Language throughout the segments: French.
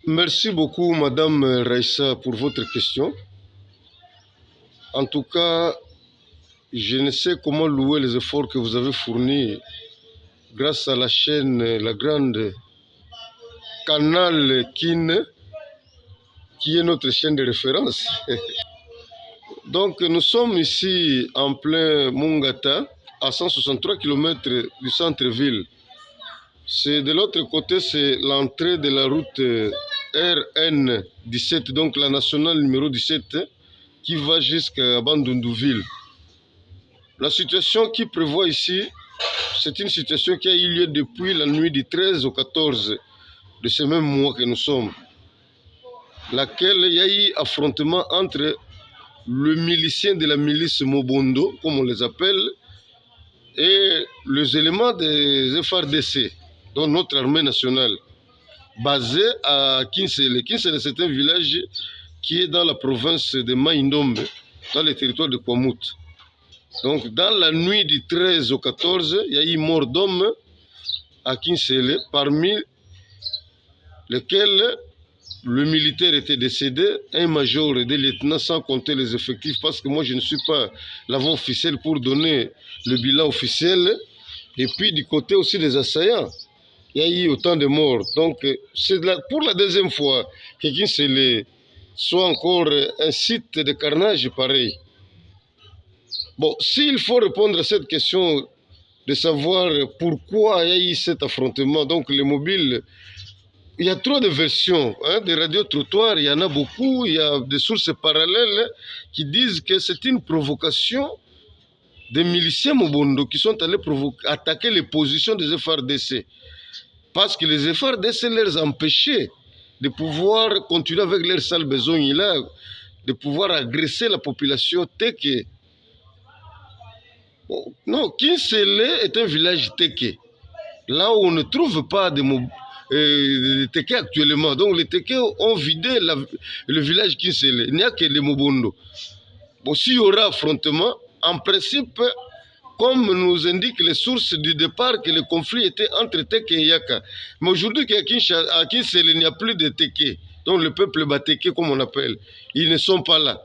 Merci beaucoup, Madame Raissa, pour votre question. En tout cas, je ne sais comment louer les efforts que vous avez fournis grâce à la chaîne, la grande Canal Kin, qui est notre chaîne de référence. Donc, nous sommes ici en plein Mungata, à 163 km du centre-ville. C'est de l'autre côté, c'est l'entrée de la route RN 17, donc la nationale numéro 17, qui va jusqu'à Bandundouville. La situation qui prévoit ici, c'est une situation qui a eu lieu depuis la nuit du 13 au 14 de ce même mois que nous sommes, laquelle il y a eu affrontement entre le milicien de la milice Mobondo, comme on les appelle, et les éléments des FRDC, dont notre armée nationale, basée à Kinsele. Kinsele, c'est un village qui est dans la province de Maïndombe, dans le territoire de Kwamout. Donc, dans la nuit du 13 au 14, il y a eu mort d'hommes à Kinsele, parmi lesquels le militaire était décédé, un major et des lieutenants, sans compter les effectifs, parce que moi, je ne suis pas la voix officielle pour donner le bilan officiel. Et puis, du côté aussi des assaillants, il y a eu autant de morts. Donc, c'est pour la deuxième fois que Kinsele soit encore un site de carnage pareil. Bon, s'il faut répondre à cette question de savoir pourquoi il y a eu cet affrontement, donc les mobiles, il y a trop de versions, des radios-trottoirs, il y en a beaucoup, il y a des sources parallèles qui disent que c'est une provocation des miliciens Mobondo qui sont allés attaquer les positions des FRDC. Parce que les FRDC les empêchaient de pouvoir continuer avec leurs sales besoins là, de pouvoir agresser la population Teke. Non, Kinsele est un village Teke, là où on ne trouve pas de Teke actuellement. Donc les Teke ont vidé le village Kinsele. Il n'y a que les Mobondo. Bon, s'il y aura affrontement, en principe, comme nous indiquent les sources du départ, que le conflit était entre Teke et Yaka. Mais aujourd'hui, à Kinsele, il n'y a plus de Teke. Donc le peuple Bateke, comme on appelle, ils ne sont pas là.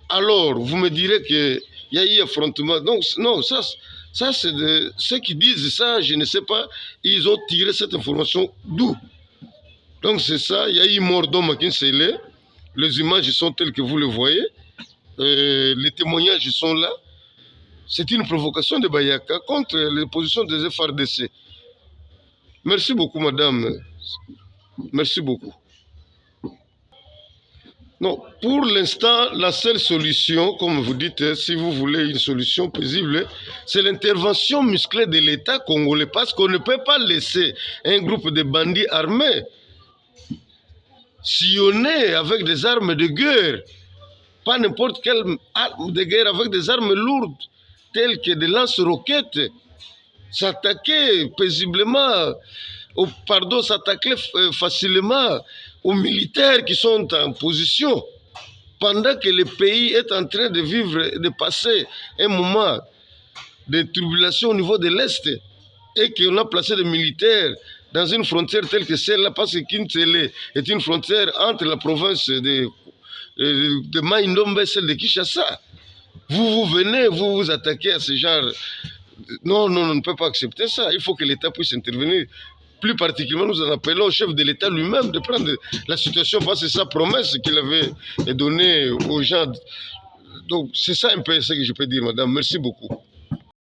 Alors, vous me direz qu'il y a eu affrontement. Donc, non, ça c'est ceux qui disent ça, je ne sais pas, ils ont tiré cette information d'où? Donc, c'est ça, il y a eu mort d'homme à Kinsele. Les images sont telles que vous le voyez. Les témoignages sont là. C'est une provocation de Bayaka contre les positions des FRDC. Merci beaucoup, madame. Merci beaucoup. Non, pour l'instant, la seule solution, comme vous dites, si vous voulez une solution paisible, c'est l'intervention musclée de l'État congolais, parce qu'on ne peut pas laisser un groupe de bandits armés sillonner avec des armes de guerre, pas n'importe quelle arme de guerre, avec des armes lourdes, telles que des lance-roquettes, s'attaquer paisiblement, s'attaquer facilement aux militaires qui sont en position, pendant que le pays est en train de vivre, de passer un moment de tribulation au niveau de l'Est, et qu'on a placé des militaires dans une frontière telle que celle-là, parce que Kinsele est une frontière entre la province de Maïndombe et celle de Kinshasa. Vous venez, vous attaquez à ce genre. Non, on ne peut pas accepter ça. Il faut que l'État puisse intervenir. Plus particulièrement, nous en appelons au chef de l'État lui-même de prendre la situation, parce que c'est sa promesse qu'il avait donnée aux gens. Donc, c'est ça un peu ce que je peux dire, madame. Merci beaucoup.